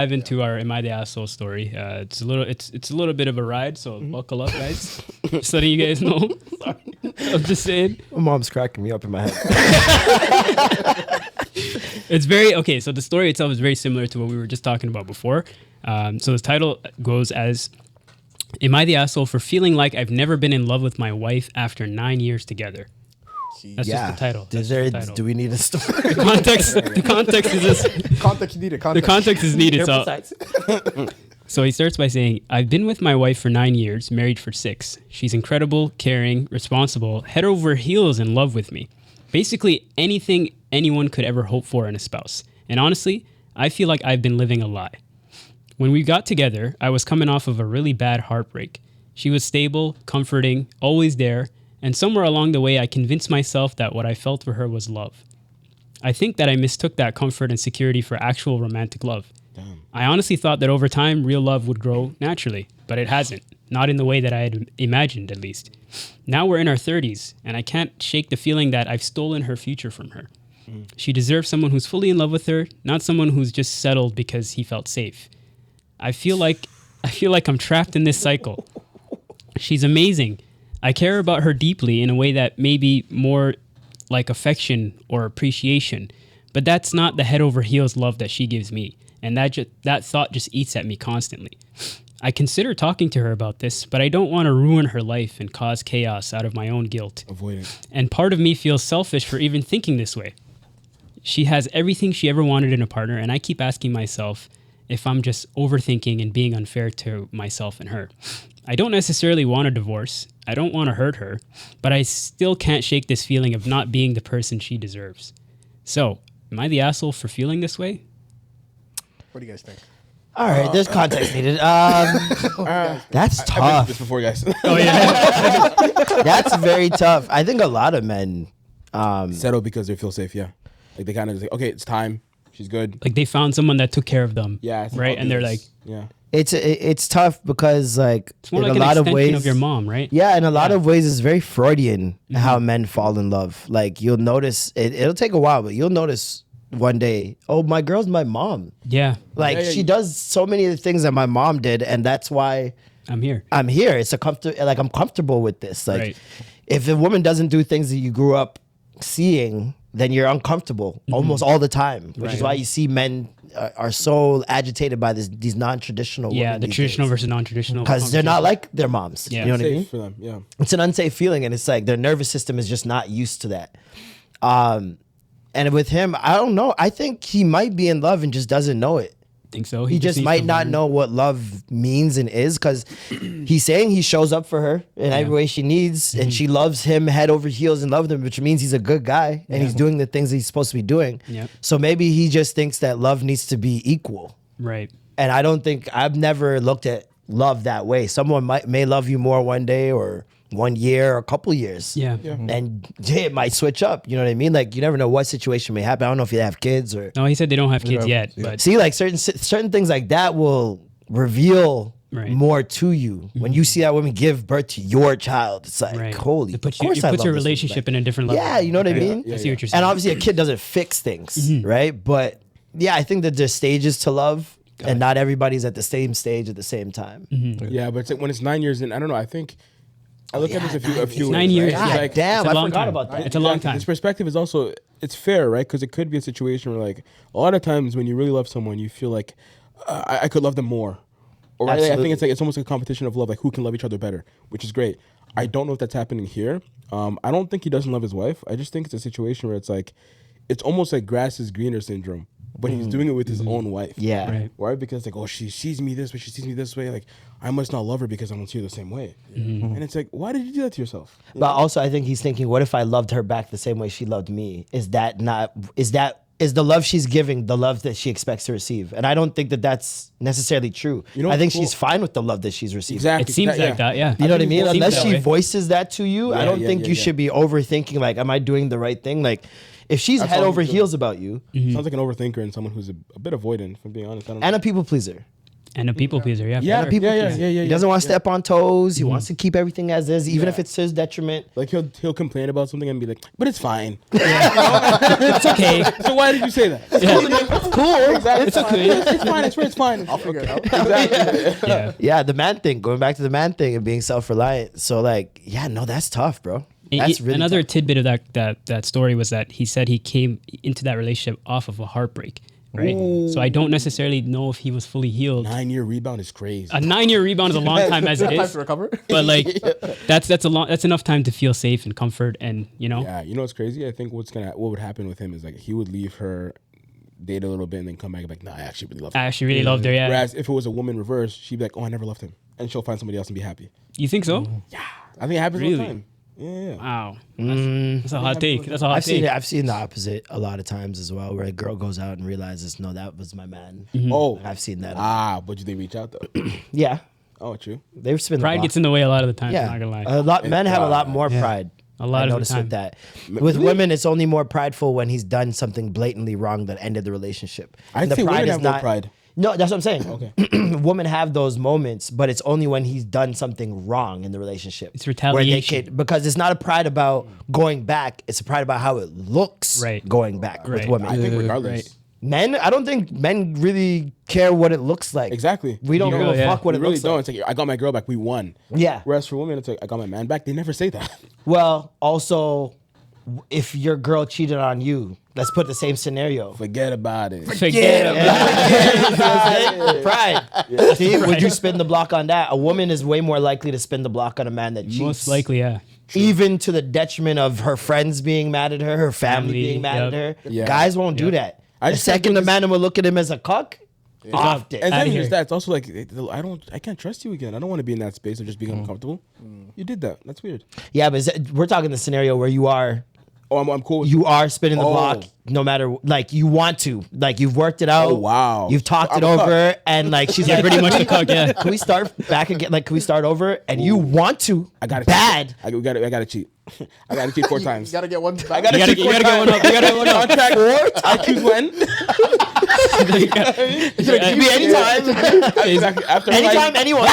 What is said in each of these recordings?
Dive into our "Am I the Asshole" story. It's a little bit of a ride, so buckle up, guys. Just letting you guys know. I'm just saying. My mom's cracking me up in my head. It's very okay. So the story itself is very similar to what we were just talking about before. So the title goes as, "Am I the asshole for feeling like I've never been in love with my wife after 9 years together?" That's just the title. Do we need a story? The context is this. Context needed. The context is needed. Careful So, sides. so he starts by saying, "I've been with my wife for 9 years, married for 6. She's incredible, caring, responsible, head over heels in love with me. Basically anything anyone could ever hope for in a spouse. And honestly, I feel like I've been living a lie. When we got together, I was coming off of a really bad heartbreak. She was stable, comforting, always there, and somewhere along the way, I convinced myself that what I felt for her was love. I think that I mistook that comfort and security for actual romantic love. Damn. I honestly thought that over time, real love would grow naturally, but it hasn't. Not in the way that I had imagined, at least. Now we're in our 30s, and I can't shake the feeling that I've stolen her future from her. She deserves someone who's fully in love with her, not someone who's just settled because he felt safe. I feel like I'm trapped in this cycle. She's amazing. I care about her deeply in a way that may be more like affection or appreciation, but that's not the head over heels love that she gives me, and that thought just eats at me constantly. I consider talking to her about this, but I don't want to ruin her life and cause chaos out of my own guilt. Avoid it. And part of me feels selfish for even thinking this way. She has everything she ever wanted in a partner, and I keep asking myself if I'm just overthinking and being unfair to myself and her. I don't necessarily want a divorce. I don't want to hurt her, but I still can't shake this feeling of not being the person she deserves. So, am I the asshole for feeling this way?" What do you guys think? All right, there's context needed. That's I've been tough. through this before, guys. Oh yeah. That's very tough. I think a lot of men. Settle because they feel safe. Yeah, like they kind of like, okay, it's time. She's good. Like they found someone that took care of them. Yeah, it's right. And they're like, yeah. It's tough because like it's more in like a an lot of extension ways of your mom, right? Yeah, in a lot of ways, it's very Freudian how men fall in love. Like you'll notice it'll take a while, but you'll notice one day, oh, my girl's my mom. Yeah. Like she does so many of the things that my mom did, and that's why I'm here. It's I'm comfortable with this. Like Right. if a woman doesn't do things that you grew up seeing, then you're uncomfortable almost all the time, which is why you see men are so agitated by these non-traditional Yeah, women the these traditional days. versus non-traditional. Because they're not like their moms. Yeah. You know what I Safe mean? for them. Yeah. It's an unsafe feeling, and it's like their nervous system is just not used to that. And with him, I don't know. I think he might be in love and just doesn't know it. Think so. He just needs might to not learn. know what love means and is, because he's saying he shows up for her in every way she needs, and she loves him head over heels in love with him, which means he's a good guy and he's doing the things he's supposed to be doing. Yeah. So maybe he just thinks that love needs to be equal. Right. And I've never looked at love that way. Someone may love you more one day or 1 year or a couple years. Yeah. And it might switch up. You know what I mean? Like you never know what situation may happen. I don't know if you have kids or No, he said they don't have kids yet, but see, like certain things like that will reveal Right. more to you. When you see that woman give birth to your child, it's like, right. holy, It puts of course you, I it puts love your this woman. relationship in a different level. Yeah, you know what I mean? I see what you're saying. And obviously a kid doesn't fix things, right? But yeah, I think that there's stages to love, and not everybody's at the same stage at the same time. Yeah, but it's like when it's 9 years in, I don't know. I think I look at this a few It's 9 years. Right? Yeah. God Like, damn, it's a I long forgot time. about that. It's a long time. This perspective is also, it's fair, right? Because it could be a situation where, like, a lot of times when you really love someone, you feel like I could love them more. Or I think it's almost like a competition of love, like who can love each other better, which is great. I don't know if that's happening here. I don't think he doesn't love his wife. I just think it's a situation where it's like, it's almost like grass is greener syndrome, but he's doing it with his own wife. Yeah. Right. Because like, oh, she sees me this way, she sees me this way. Like, I must not love her because I don't see her the same way. And it's like, why did you do that to yourself? But also, I think he's thinking, what if I loved her back the same way she loved me? Is the love she's giving the love that she expects to receive? And I don't think that that's necessarily true. You know I think what's cool? she's fine with the love that she's receiving. Exactly. It seems like that, yeah. You know what I mean? It seems Unless that she way. voices that to you, I don't think you should be overthinking, like, am I doing the right thing? Like, if she's That's head all over he's doing. heels about you Sounds like an overthinker and someone who's a bit avoidant, if I'm being honest. I don't and know. a people pleaser. And a people pleaser, yeah. Yeah, He doesn't want to step on toes. He wants to keep everything as is, even if it's his detriment. Like he'll complain about something and be like, but it's fine. It's okay. So why did you say that? It's cool. Exactly. It's okay. It's fine. I'll figure it out. Exactly. Yeah. Yeah, the man thing. Going back to the man thing and being self-reliant. So like, yeah, no, that's tough, bro. That's really Another tough. tidbit of that story was that he said he came into that relationship off of a heartbreak, right? So I don't necessarily know if he was fully healed. 9-year rebound is crazy. A 9-year rebound is a long time as it Time is, to recover. but like that's enough time to feel safe and comfort, and Yeah, you know what's crazy? I think what would happen with him is like he would leave her, date a little bit, and then come back and be like, nah, I actually really love her. I actually really loved her. Yeah, Whereas if it was a woman reverse, she'd be like, oh, I never loved him, and she'll find somebody else and be happy. you think so? I think it happens all Really? the time. Yeah. Wow, that's a hot take. That's a hot I've seen take. it. I've seen the opposite a lot of times as well, where a girl goes out and realizes, no, that was my man. Oh, I've seen that. but did they reach out though? Yeah, Oh, true. they've spin the Pride block. gets in the way a lot of the time. Yeah, I'm not gonna lie. a lot. Men have a lot more Yeah. pride. A lot I of the noticed time. with that. With women, it's only more prideful when he's done something blatantly wrong that ended the relationship. I'd And the say women pride is have more pride. No, that's what I'm saying. Okay. Women have those moments, but it's only when he's done something wrong in the relationship. It's retaliation. Because it's not a pride about going back. It's a pride about how it looks Right. going back with Right. women. I think regardless. right. Men, I don't think men really care what it looks like. Exactly. We don't You give know, a yeah. fuck what We it really looks don't. like. It's like, I got my girl back. We won. Yeah. Whereas for women, it's like, I got my man back. They never say that. Well, also, if your girl cheated on you, let's put the same scenario. Forget about it. Forget about it. Pride. See, would you spin the block on that? A woman is way more likely to spin the block on a man that cheats. Most likely, yeah. Even to the detriment of her friends being mad at her family being mad yep. at her. Yeah. Guys won't do that. I The just think second the it's- man will look at him as a cuck, off it. And Outta then here. there's that. It's also like I can't trust you again. I don't want to be in that space of just being uncomfortable. You did that. That's weird. Yeah, but we're talking the scenario where you are Oh, I'm cool. you are spinning the Oh. block no matter, like, you want to, like, you've worked it out. Oh, wow. You've talked I'm it a cuck. over, and like she's like, Pretty much the cuck, yeah. can we start back again? Like, can we start over? And you want to, I got bad. I gotta cheat. I gotta cheat 4 times. You gotta get one. I gotta You gotta cheat get 4 one up. You gotta get one up. Contract 4. I choose when. It could be anytime, Exactly. After anytime, anyone.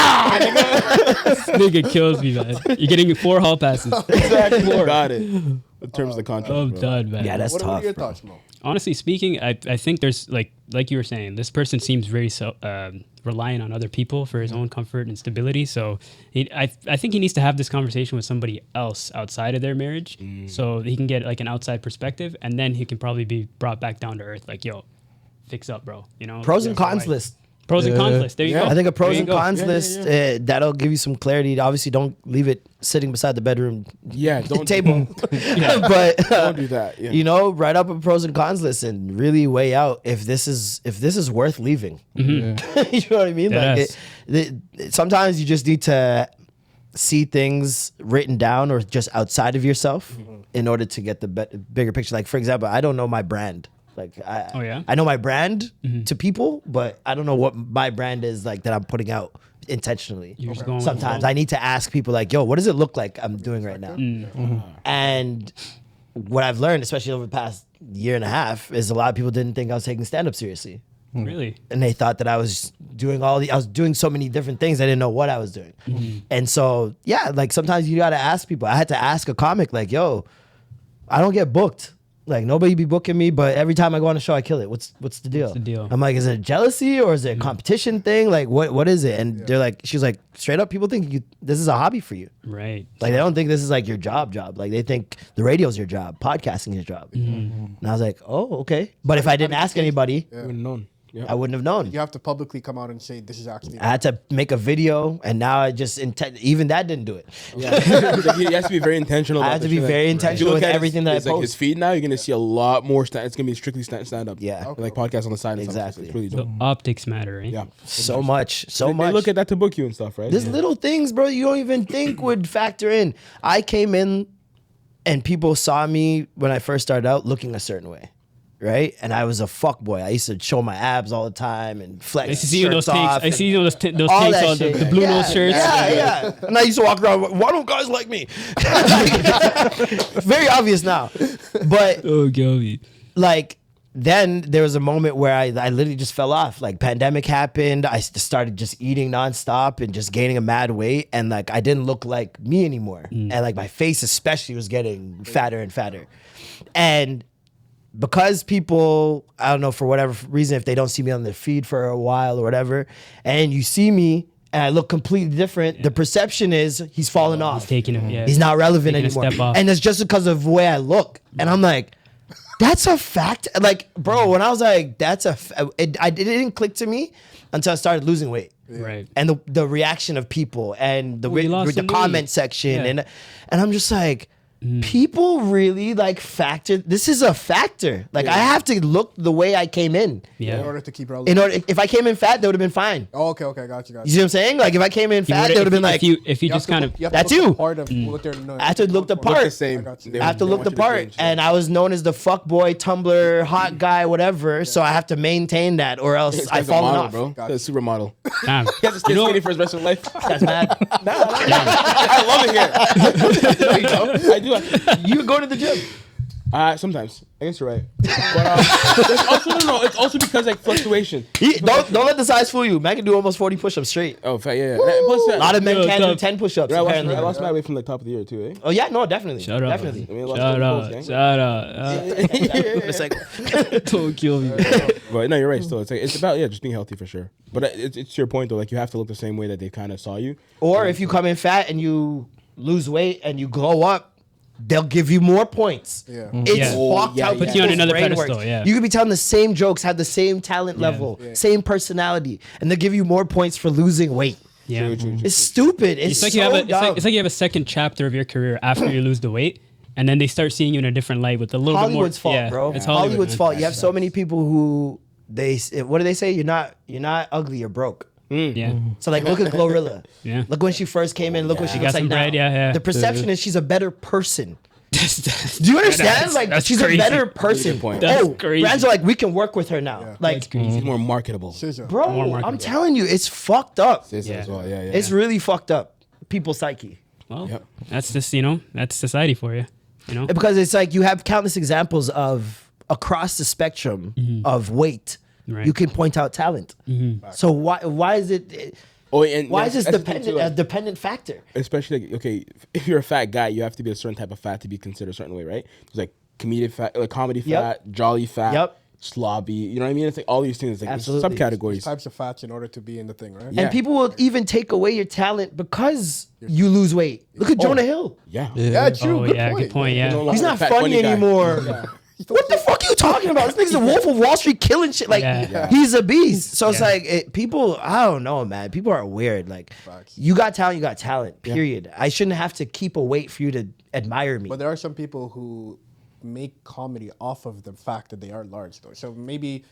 Nigga kills me, man. You're getting 4 hall passes. Exactly. Got it. In terms of the contract. I'm bro. done, man. Yeah, that's What are tough. your Bro. thoughts, Mo? Honestly speaking, I think there's like you were saying, this person seems very reliant on other people for his own comfort and stability. So I think he needs to have this conversation with somebody else outside of their marriage, so he can get like an outside perspective, and then he can probably be brought back down to earth. Like, yo, fix up, bro. You know, Pros and That's cons why. list. Pros and cons list. There you go. I think a pros There you and go. cons list that'll give you some clarity. Obviously, don't leave it sitting beside the bedroom Yeah, don't table, but Don't do that. Yeah. you know, write up a pros and cons list and really weigh out if this is worth leaving. you know what I mean? Yes. Sometimes you just need to see things written down or just outside of yourself in order to get the bigger picture. Like, for example, I don't know my brand. Like, Oh, yeah? I know my brand to people, but I don't know what my brand is like that I'm putting out intentionally. You're just going with the Sometimes flow. I need to ask people like, yo, what does it look like I'm doing right now? And what I've learned, especially over the past year and a half, is a lot of people didn't think I was taking stand-up seriously. Really? And they thought that I was doing so many different things. I didn't know what I was doing. And so, yeah, like sometimes you got to ask people. I had to ask a comic like, yo, I don't get booked. Like, nobody be booking me, but every time I go on a show, I kill it. What's the deal? the deal? I'm like, is it jealousy or is it a competition thing? Like, what is it? And they're like, she's like, straight up, people think this is a hobby for you. Right. Like, they don't think this is like your job. Like, they think the radio's your job, podcasting is your job. And I was like, oh, okay. But if I didn't ask anybody, Wouldn't known. Yeah. I wouldn't have known. You have to publicly come out and say this is actually. I had to make a video, and now I just even that didn't do it. Yeah. He has to be very intentional. I about have to the be shit. very If you intentional look with at everything that I his, like, his post. feed now, you're gonna see a lot more. It's gonna be strictly stand up. Yeah. Like podcasts on the side. And Exactly. Stuff. It's really The dope. optics matter, right? Yeah. So much. They look at that to book you and stuff, right? There's little things, bro, you don't even think would factor in. I came in, and people saw me when I first started out looking a certain way. Right, and I was a fuck boy. I used to show my abs all the time and flex. I used to see you in those shirts takes. off I and see you in those those all takes, that all shit. the blue nose shirts. Yeah. And I used to walk around. Why don't guys like me? Very obvious now, but Oh, Gilby. like then there was a moment where I literally just fell off. Like pandemic happened. I started just eating nonstop and just gaining a mad weight. And like, I didn't look like me anymore. And like my face especially was getting fatter and fatter. And because people, I don't know, for whatever reason, if they don't see me on their feed for a while or whatever, and you see me and I look completely different, the perception is he's fallen off. He's taking it. Yeah. He's not relevant Taking a anymore. step off. And it's just because of the way I look. And I'm like, that's a fact. Like, bro, when I was like, it didn't click to me until I started losing weight. Right. And the reaction of people and you lost the some comment weight. section. Yeah. And I'm just like, people really like factor. This is a factor. Like, I have to look the way I came in. Yeah. In order to keep relevant. If I came in fat, that would have been fine. Oh, okay, got you. You see what I'm saying? Like, if I came in fat, that would have been like, if you just kind of That's you. Part of what they're I have to look the part. the same. I got you. They I have to they look want the you to part. change, yeah. And I was known as the fuckboy, Tumblr, hot guy, whatever. So I have to maintain that or else This I guy's a fall model, off. bro. Got He's a supermodel. damn. He has to stay skinny for his rest of life. That's mad. I love it here. I do. You go to the gym. Sometimes. I guess you're right. But it's also no. It's also because like fluctuation. Don't let the size fool you. Man can do almost 40 push-ups straight. Oh, yeah. Plus, A lot of men Yo, can't do tough. 10 push-ups. I apparently. lost my weight from the top of the year too, eh? Oh yeah, no, definitely. Shut up. Definitely. I mean, I lost Shut 20 up. pounds, gang. Shut up. It's like, Don't kill me. But no, you're right. Still, it's about just being healthy for sure. But it's your point though. Like you have to look the same way that they kind of saw you. or if you come in fat and you lose weight and you glow up, they'll give you more points. Yeah. It's Yeah. fucked Yeah, how yeah. Puts you on people's another brain pedestal, works. yeah. You could be telling the same jokes, have the same talent level, same personality, and they'll give you more points for losing weight. Yeah. True. It's stupid. It's It's like so you have dumb. it's like you have a second chapter of your career after you lose the weight, and then they start seeing you in a different light with a little Hollywood's bit more. fault, Yeah, bro. It's Hollywood's man. fault. You have so many people who what do they say? You're not ugly, you're broke. Yeah. So like, look at Glorilla. Yeah. Look when she first came in. Look what she Got looks like some now. bread, yeah. The perception is she's a better person. Do Do you understand? Like that's she's crazy. a better person. Good point. That's Oh, crazy. brands are like, we can work with her now. That's Like, crazy. He's more marketable. Scissor. bro, More marketable. I'm telling you, it's fucked up. Scissor as well. Yeah. It's really fucked up. People's psyche. Well, Yep. that's just that's society for you. You know. Because it's like you have countless examples of across the spectrum of weight. Right. You can point out talent. So why is it? And Why is this that's the thing, dependent too, a like, dependent factor? especially like, okay, if you're a fat guy, you have to be a certain type of fat to be considered a certain way, right? There's like comedic fat, like comedy Yep. fat, jolly fat, Yep. slobby. You know what I mean? It's like all these things, like there's Absolutely. subcategories. Types of fats in order to be in the thing, right? Yeah. And people will even take away your talent because you lose weight. Look at Jonah Hill. Yeah. Yeah, true. Oh good yeah, point. good point. Yeah. No He's longer not a fat, funny guy. anymore. What the fuck are you talking about? This nigga's a Wolf of Wall Street killing shit. Like, Yeah. he's a beast. So it's Yeah. like, people, I don't know, man. People are weird. Like, Facts. you got talent, you got talent, period. I shouldn't have to keep a weight for you to admire me. But there are some people who make comedy off of the fact that they are large, though. So maybe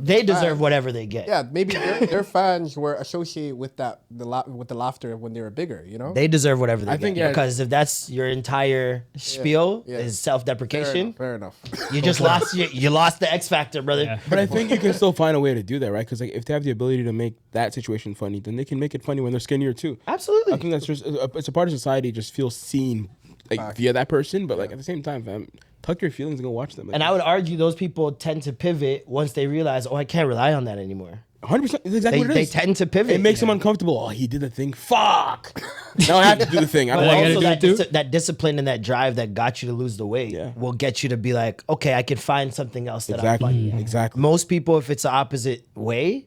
They deserve whatever they get. Yeah, maybe their fans were associated with with the laughter when they were bigger. You know. They deserve whatever they I get. think, yeah. Because if that's your entire spiel yeah. is self-deprecation, Fair enough. you just lost you lost the X factor, brother. Yeah. But I think you can still find a way to do that, right? Because like if they have the ability to make that situation funny, then they can make it funny when they're skinnier too. Absolutely. I think that's just it's a part of society just feels seen like via that person, but like at the same time, fam, tuck your feelings and go watch them. Like, And I would argue those people tend to pivot once they realize, oh, I can't rely on that anymore. 100%. That's exactly what it They is. tend to pivot. It makes them uncomfortable. Oh, he did the thing. Fuck. Now I have to do the thing. I But don't I like gotta also do it that, too. that discipline and that drive that got you to lose the weight Yeah. will get you to be like, okay, I can find something else that I'm funny at. Exactly. Most people, if it's the opposite way,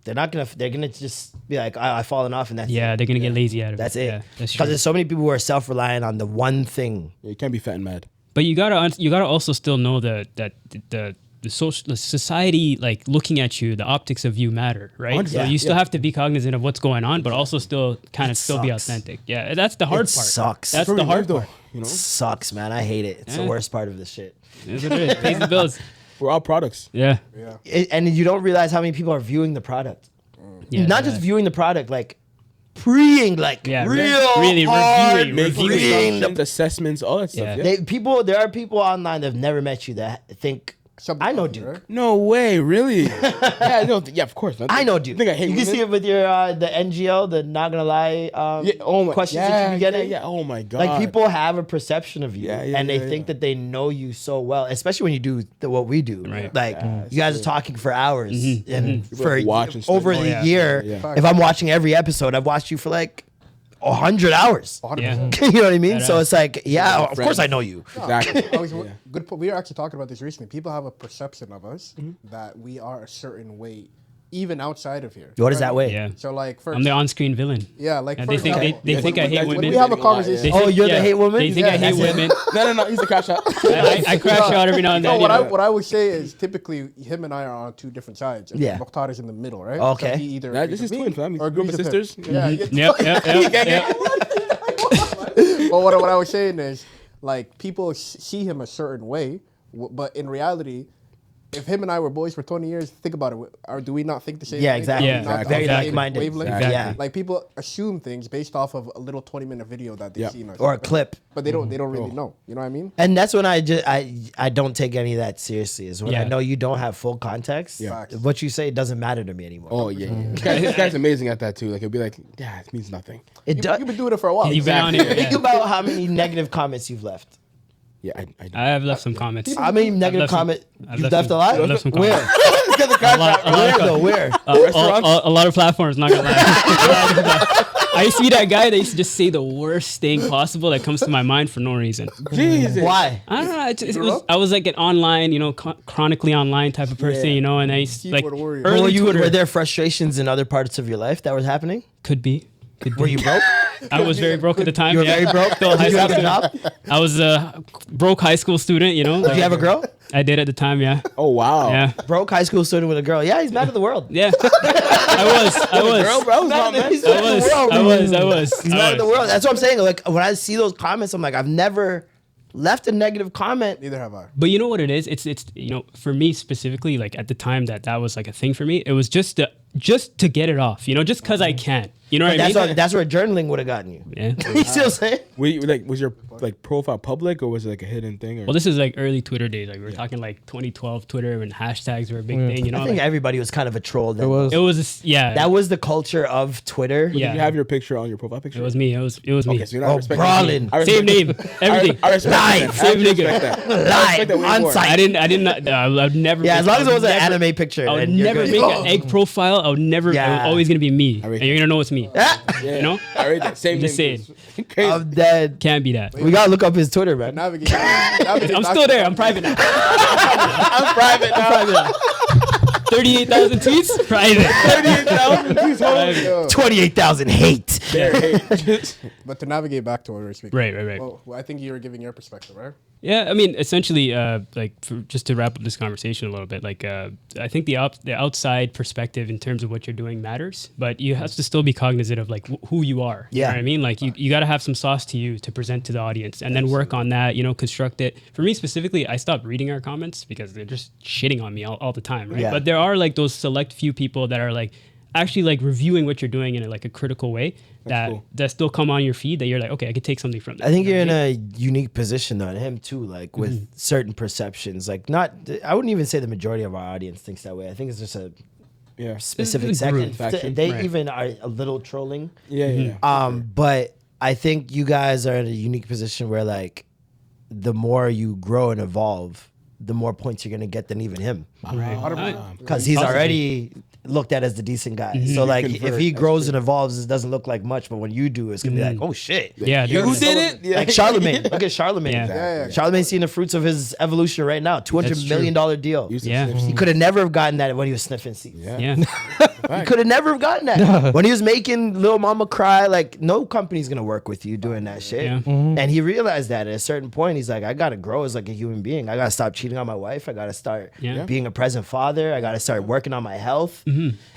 they're gonna just be like, I've fallen off and that's Yeah, it. they're gonna get lazy out of That's it. it. Yeah, that's Because true. there's so many people who are self-reliant on the one thing. You can't be fat and mad. But you gotta also still know that the society, like looking at you, the optics of you matter, right? 100%. So you still have to be cognizant of what's going on, but also still kind of It still be sucks. authentic. Yeah, that's the hard It part. sucks. That's Where the we hard live, though, part. you know, Sucks, man. I hate it. It's the Yeah. worst part of this shit. That's what it is. Pays the bills. we're all products. Yeah. Yeah. And you don't realize how many people are viewing the product. Yeah, Not just viewing the product, like preing, like Yeah, real really hard, reviewing, Making reviewing the assumptions, assessments, all that stuff. Yeah. Yeah. There are people online that have never met you that think something I know else, Duke. right? No way, really? Yeah, no, yeah, of course. I know Duke. I think I hate you can women. see it with your the NGL, the not gonna lie questions that you be getting. Yeah, oh my god. Like people have a perception of you, Yeah, yeah, and they yeah, think that they know you so well, especially when you do what we do. Right. Like you guys are talking for hours, and People for watch and stuff. over Oh, the yeah. year, Yeah. if I'm watching every episode, I've watched you for like 100 hours. 100%. You know what I mean? That So ass. it's like, yeah, of friends. course I know you. Exactly. Good point. We were actually talking about this recently. People have a perception of us that we are a certain way, even outside of here. What is that way? Yeah. So like, for I'm the on-screen villain. yeah, like And for they think example, they think I hate When women. when we have a Yeah. conversation. They Oh, think- you're the hate woman? They think Yeah, I hate that's it. women. No, he's the cash out. I crash out every now and No, then. what you know? what I would say is typically him and I are on two different sides. And Yeah. Mukhtar is in the middle, right? Okay. So he either Nah, agrees this is with me twin fam. or Group of agrees with him. sisters. Yeah. Yep. But what I was saying is, like, people see him a certain way, but in reality, if him and I were boys for 20 years, think about it. Or do we not think the same? Yeah, thing? exactly. Are we not Very on the same like-minded. wavelength? Exactly. Yeah. Like people assume things based off of a little 20-minute video that they've seen us. Or a clip. But they don't really know. You know what I mean? And that's when I don't take any of that seriously. Is when I Yeah. know you don't have full context. Yeah. Facts. What you say doesn't matter to me anymore. Oh yeah, This guy's amazing at that too. Like he'll be like, yeah, it means nothing. It does. You've been doing it for a while. You've been on here. Think Yeah. about how many negative comments you've left. Yeah, I do. I have left some comments. How many negative left some- comments I've you've left left a some- lot? I've left some Where? comments. A lot Where of though? Where? Restaurants? a lot of platforms, not gonna lie. I see that guy that used to just say the worst thing possible that comes to my mind for no reason. Jesus. Why? I don't know. I was like an online, chronically online type of person, Yeah. And I used like Keyboard warrior. early Twitter Were there frustrations in other parts of your life that was happening? could be. Were you broke? I was very broke at the time. You were yeah. very broke. Still a high Did you school have a student. job? I was a broke high school student. Did you have a girl? I did at the time. Yeah. Oh wow. Yeah. Broke high school student with a girl. Yeah, he's mad at the world. Yeah. I was. Girl, bro, not man. He's mad at the world. I was. He's mad at the world. That's what I'm saying. Like when I see those comments, I'm like, I've never left a negative comment. Neither have I. But you know what it is? It's for me specifically, like at the time that was like a thing for me, it was just to get it off, just because I can. You know what I mean? That's where journaling would have gotten you. Yeah. You see what I'm saying? Was your profile public or was it like a hidden thing? Or? Well, this is like early Twitter days. Like we were talking like 2012 Twitter and hashtags were a big thing. I think everybody was kind of a troll then. it was yeah. That was the culture of Twitter. Yeah. Did you have your picture on your profile picture? It was me. It was me. Okay, so you're not Oh, respecting brawling. me. I Same respect- name, everything. I respect Live. that. Same I respect nigga. that. Live, that way on more. site. I didn't. I would never. Yeah, as long as it was an never- anime picture. I would then you're never good. make an egg profile. I would never. Yeah. It was always gonna be me, and rate you're gonna know it's me. Ah, Yeah. You know? I read that. Same Just name. saying. Crazy. I'm dead. Can't be that. We gotta look up his Twitter, man. Navigate I'm still there. I'm private now. I'm private now. Private now. 38,000 tweets. Private. 38,000. Please hold. Private. 28,000 hate. But to navigate back to what we were speaking. Right. Well, I think you were giving your perspective, right? Yeah, I mean, essentially, just to wrap up this conversation a little bit, I think the outside perspective in terms of what you're doing matters, but you have to still be cognizant of like who you are. You know what I mean? Like you got to have some sauce to you to present to the audience, and then work on that. Construct it. For me specifically, I stopped reading our comments because they're just shitting on me all the time, right? Yeah. But there are like those select few people that are like actually like reviewing what you're doing in a critical way that still come on your feed that you're like, okay, I could take something from that. I think you're in a unique position though, and him too, like with certain perceptions. Like I wouldn't even say the majority of our audience thinks that way. I think it's just a specific It's a second. group. They Right. even are a little trolling. Yeah. But I think you guys are in a unique position where like the more you grow and evolve, the more points you're gonna get than even him. Because he's already looked at as the decent guy. So like if he grows and evolves, it doesn't look like much, but when you do, it's gonna be like, oh shit. Yeah, You dude. did it? Yeah. Like Charlemagne. Look at Charlemagne. Yeah. Yeah. Charlemagne's seeing the fruits of his evolution right now. $200 million deal. Yeah. He could have never have gotten that when he was sniffing seeds. Yeah. He could have never have gotten that. When he was making Lil Mama cry, like no company's gonna work with you doing that shit. Yeah. And he realized that at a certain point, he's like, I gotta grow as like a human being. I gotta stop cheating on my wife. I gotta start Yeah. being a present father. I gotta start working on my health.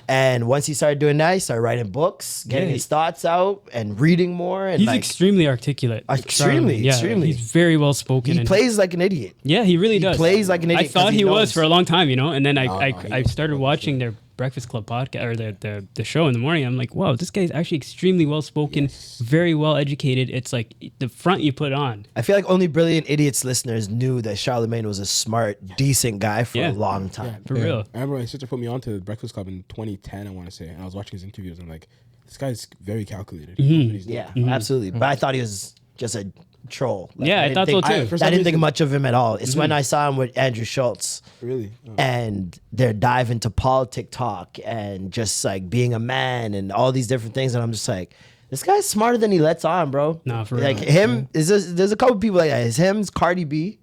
And once he started doing that, he started writing books, getting Yeah. his thoughts out, and reading more. And He's like, extremely articulate. Extremely, Yeah, extremely. He's very well spoken. he plays like an idiot. Yeah, he really does. plays like an idiot I 'cause thought he he was knows. for a long time, and then no, I started watching their Breakfast Club podcast or the show in the morning, I'm like, wow, this guy's actually extremely well spoken, very well educated. It's like the front you put on. I feel like only Brilliant Idiots listeners knew that Charlemagne was a smart, decent guy for a long time. For real. I remember my sister put me on to the Breakfast Club in 2010, I want to say, and I was watching his interviews. I'm like, this guy's very calculated. He knows what he's doing. Yeah, absolutely. But I thought he was just a troll. Like, Yeah, I didn't thought so think- too. For I some didn't think reason- much of him at all. It's when I saw him with Andrew Schultz. Really? Oh. And their dive into politic talk and just like being a man and all these different things. And I'm just like, this guy's smarter than he lets on, bro. Nah, for like real. him, there's a couple people like that. It's him, it's Cardi B,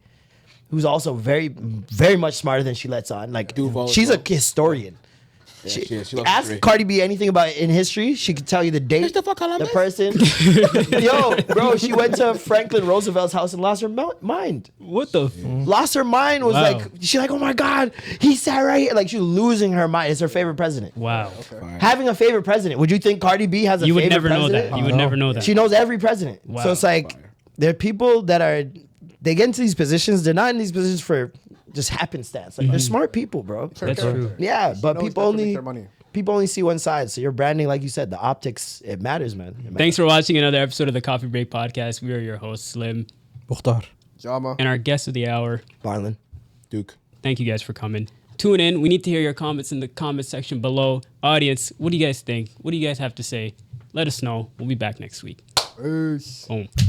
who's also very, very much smarter than she lets on. Like Duval as she's well. a historian. Yeah, she is. She loves Ask history. Cardi B anything about in history. She could tell you the date, Christopher Columbus? the person. Yo, bro, she went to Franklin Roosevelt's house and lost her mind. What the? Lost her mind. Was Wow. like, she's like, oh my god, he sat right here. Like she was losing her mind. It's her favorite president. Wow. Fine. Having a favorite president. Would you think Cardi B has a You would favorite never know president? that. You would never know that. She knows every president. Wow. So it's like there are people that are they get into these positions. They're not in these positions for just happenstance. Like they're smart people, bro. That's true. Yeah, but knows people not to make only their money. people only see one side. So your branding, like you said, the optics, it matters, man. It matters. Thanks for watching another episode of the Coffee Break Podcast. We are your hosts, Slim, Mukhtar. Jama. and our guest of the hour. Marlon. Duke. Thank you guys for coming. Tune in. We need to hear your comments in the comment section below. Audience, what do you guys think? What do you guys have to say? Let us know. We'll be back next week. Peace. Boom.